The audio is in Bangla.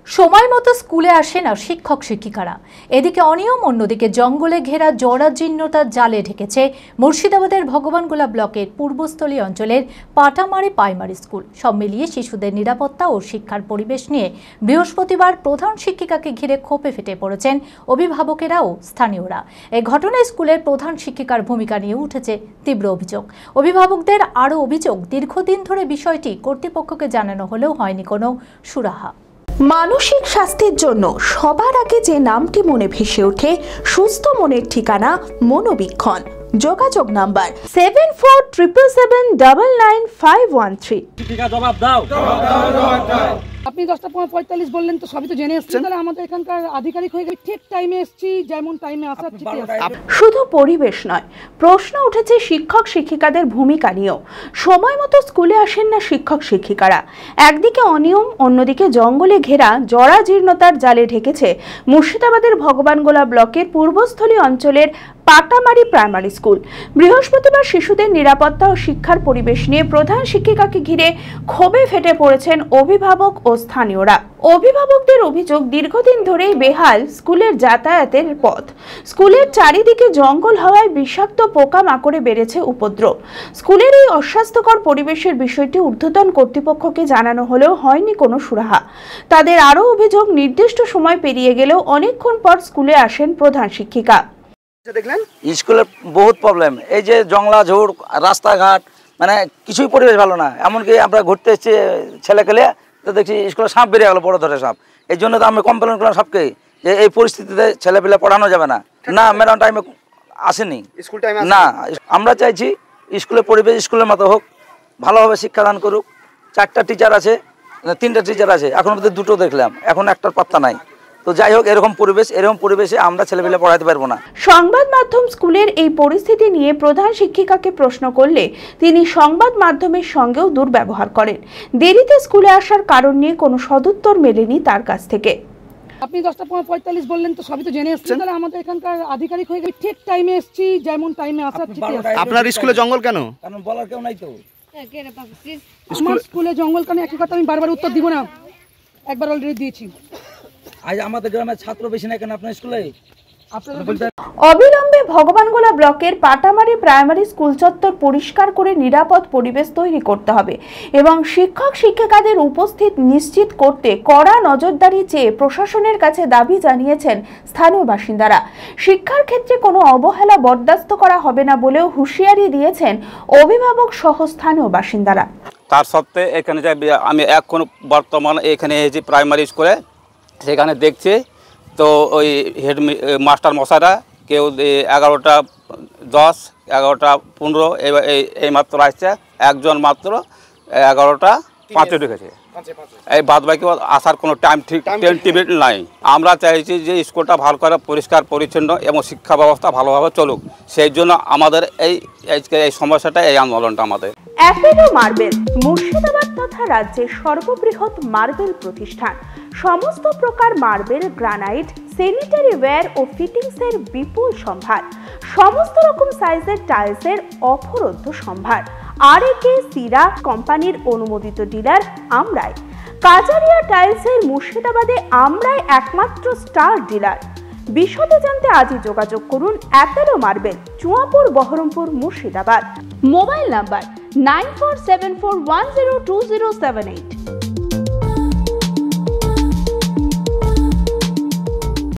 সময় মতো স্কুলে আসে না শিক্ষক শিক্ষিকারা। এদিকে অনিয়ম, অন্যদিকে জঙ্গলে ঘেরা জরাজীর্ণতার জালে ঢেকেছে মুর্শিদাবাদের ভগবানগোলা ব্লকের পূর্বস্থলী অঞ্চলের পাটামারি প্রাইমারি স্কুল। সব মিলিয়ে শিশুদের নিরাপত্তা ও শিক্ষার পরিবেশ নিয়ে বৃহস্পতিবার প্রধান শিক্ষিকাকে ঘিরে ক্ষোভে ফেটে পড়েছেন অভিভাবকেরা ও স্থানীয়রা। এই ঘটনায় স্কুলের প্রধান শিক্ষিকার ভূমিকা নিয়ে উঠেছে তীব্র অভিযোগ। অভিভাবকদের আরও অভিযোগ, দীর্ঘদিন ধরে বিষয়টি কর্তৃপক্ষকে জানানো হলেও হয়নি কোনো সুরাহা। মানসিক স্বাস্থ্যের জন্য সবার আগে যে নামটি মনে ভেসে ওঠে, সুস্থ মনের ঠিকানা মনোবীক্ষণ। যোগাযোগ নাম্বার 7477999513। আপনি 10:45 বললেন, তো সবই তো জেনে এসেছেন। তাহলে আমাদের এখানকার আধিকারিক হয়ে গেছে, ঠিক টাইমে এসেছি, যেমন টাইমে আসার ঠিক আছে। শুধু পরিবেশ নয়, প্রশ্ন উঠেছে শিক্ষক শিক্ষিকাদের ভূমিকা নিয়েও। সময় মতো স্কুলে আসেন না শিক্ষক শিক্ষিকারা। একদিকে অনিয়ম, অন্যদিকে জঙ্গলে ঘেরা জরাজীর্ণতার জালে ঢেকেছে মুর্শিদাবাদের ভগবানগোলা ব্লকের পূর্বস্থলী অঞ্চলের পাটামারি প্রাইমারি স্কুল। বৃহস্পতিবার শিশুদের নিরাপত্তা ও শিক্ষার পরিবেশ নিয়ে প্রধান শিক্ষিকাকে ঘিরে ক্ষোভে ফেটে পড়েছেন অভিভাবক ও স্থানীয়রা। অভিভাবকদের অভিযোগ, দীর্ঘদিন ধরেই বেহাল স্কুলের যাতায়াতের পথ। স্কুলের চারিদিকে জঙ্গল হওয়ায় বিষাক্ত পোকামাকড়ে বেড়েছে উপদ্রব। স্কুলের এই অস্বাস্থ্যকর পরিবেশের বিষয়টি ঊর্ধ্বতন কর্তৃপক্ষকে জানানো হলেও হয়নি কোনো সুরাহা। তাদের আরও অভিযোগ, নির্দিষ্ট সময় পেরিয়ে গেলেও অনেকক্ষণ পর স্কুলে আসেন প্রধান শিক্ষিকা। দেখলেন স্কুলের বহুত প্রবলেম, এই যে জংলা ঝোড়, রাস্তাঘাট, মানে কিছুই পরিবেশ ভালো না। এমনকি আমরা ঘুরতে এসেছি ছেলেকেলে, তো দেখছি স্কুলে সাপ বেরিয়ে গেলো, বড় ধরে সাপ। এই জন্য তো আমি কমপ্লেন করলাম সবকে, যে এই পরিস্থিতিতে ছেলেপেলে পড়ানো যাবে না। না, ম্যাডাম টাইমে আসেনি, স্কুল টাইমে না। আমরা চাইছি স্কুলের পরিবেশ স্কুলের মতো হোক, ভালোভাবে শিক্ষাদান করুক। 4টা টিচার আছে, 3টা টিচার আছে, এখন মধ্যে 2টো দেখলাম, এখন একটার পাত্তা নাই। তো যাই হোক, এরকম পরিবেশে আমরা ছেলেপেলে পড়াতে পারবো না। সংবাদ মাধ্যম স্কুলের এই পরিস্থিতি নিয়ে প্রধান শিক্ষিকাকে প্রশ্ন করলে তিনি সংবাদ মাধ্যমের সঙ্গেও দুর্ব্যবহার করেন। দেরিতে স্কুলে আসার কারণ নিয়ে কোনো সদুত্তর মেলেনি তার কাছ থেকে। আপনি 10:45 বললেন, তো সবই তো জেনে এসেছেন। তাহলে আমাদের এখানকার আধিকারিক হয়ে গেছে, ঠিক টাইমে এসেছি, যেমন টাইমে আসার ঠিক আছে। আপনার স্কুলে জঙ্গল কেন? কারণ বলার কেউ নাই তো। আমার স্কুলে জঙ্গল কেন, একই কথা আমি বারবার উত্তর দিব না, একবার অলরেডি দিয়েছি। আজ আমাদের গ্রামের ছাত্র বেশি না কেন আপনার স্কুলে? অবিলম্বে ভগবানগোলা ব্লকের পাটামারি প্রাইমারি স্কুল চত্বর পরিষ্কার করে নিরাপদ পরিবেশ তৈরি করতে হবে এবং শিক্ষক শিক্ষিকাদের উপস্থিত নিশ্চিত করতে কড়া নজরদারি চেয়ে প্রশাসনের কাছে দাবি জানিয়েছেন স্থানীয় বাসিন্দারা। শিক্ষার ক্ষেত্রে কোনো অবহেলা বরদাস্ত করা হবে না বলেও হুঁশিয়ারি দিয়েছেন অভিভাবক সহ স্থানীয় বাসিন্দারা। তার সত্ত্বে এখানে আমি এখন বর্তমান এখানে এই যে প্রাইমারি স্কুলে সেখানে দেখছি, তো ওই হেড মাস্টার মশাইরা কেউ 11টা 10, 11টা 15 এই মাত্র আসছে, একজন মাত্র 11টা 5 ঢুকেছে। এই বাদ বাকি আসার কোনো টাইম টেবিল নাই। আমরা চাইছি যে স্কুলটা ভালো করে পরিষ্কার পরিচ্ছন্ন এবং শিক্ষা ব্যবস্থা ভালোভাবে চলুক। সেই জন্য আমাদের এই সমস্যাটা, এই আন্দোলনটা আমাদের। অ্যাপেলো মার্বেল মুর্শিদাবাদ তথা রাজ্যের সর্ববৃহৎ মার্বেল প্রতিষ্ঠান। সমস্ত প্রকার মার্বেল, গ্রানাইট, স্যানিটারি ওয়্যার ও ফিটিংসের বিপুল সম্ভার। সমস্ত রকম সাইজের টাইলসের অফুরন্ত সম্ভার। আর.এ.কে সিরা কোম্পানির অনুমোদিত ডিলার আমরাই। কাজারিয়া টাইলসের মুর্শিদাবাদে আমরাই একমাত্র স্টার ডিলার। বিশদে জানতে আজই যোগাযোগ করুন Apollo marble, Chuapur, Baharampur, Murshidabad. Mobile number 9474102078।